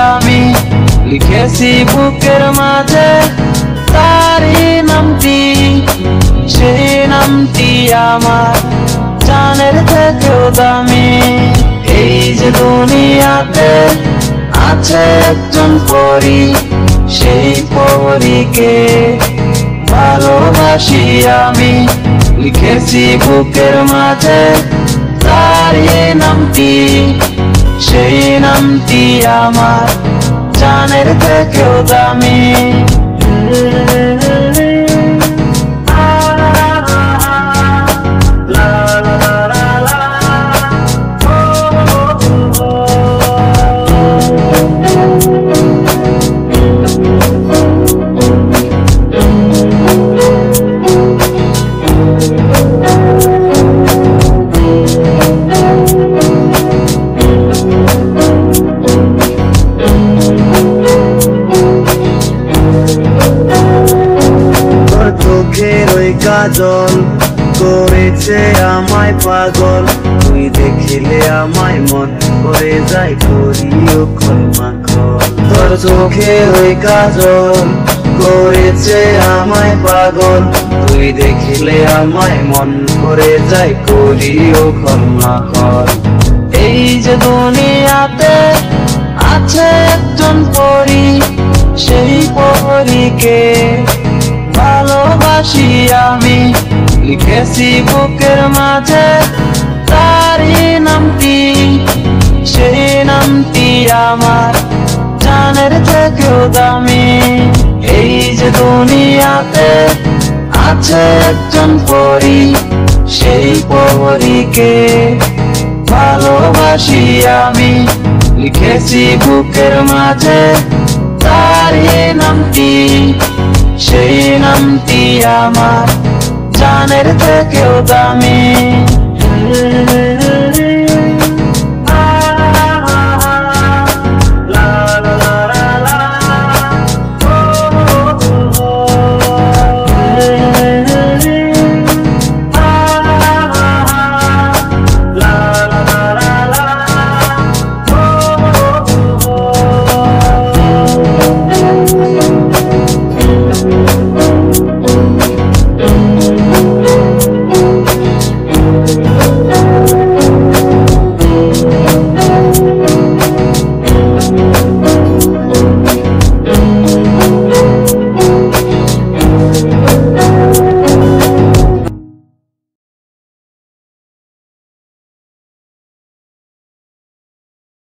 আমি লিখেছি বুকের মাঝে তারই নামটি, সেই নামটি আমার জানের থেকেও দামি। এই যে দুনিয়াতে আছে একজন পরী, সেই পরীকে ভালোবাসি আমি লিখেছি বুকের মাঝে তারই নামটি, সেই নামটি আমার জানের থেকেও দামি। চোখের ওই কাজল করেছে আমায় পাগল, তুই দেখিলে আমায় মন করে যায় করিও খলমাখল। তোর চোখের ওই কাজল করেছে আমায় পাগল, তুই দেখিলে আমায় মন করে যায় করিও খলমাখল। এই যে দুনিয়াতে আছে একজন পরী, সেই পরীকে ভালোবাসি আমি লিখেছি বুকের মাঝে তারই নামটি, সেই নামটি আমার জানের থেকেও দামি। এই যে দুনিয়াতে আছে একজন পরী, সেই পরীকে ভালোবাসি আমি লিখেছি বুকের মাঝে তারই নামটি, সেই নামটি আমার জানের থেকেও দামি।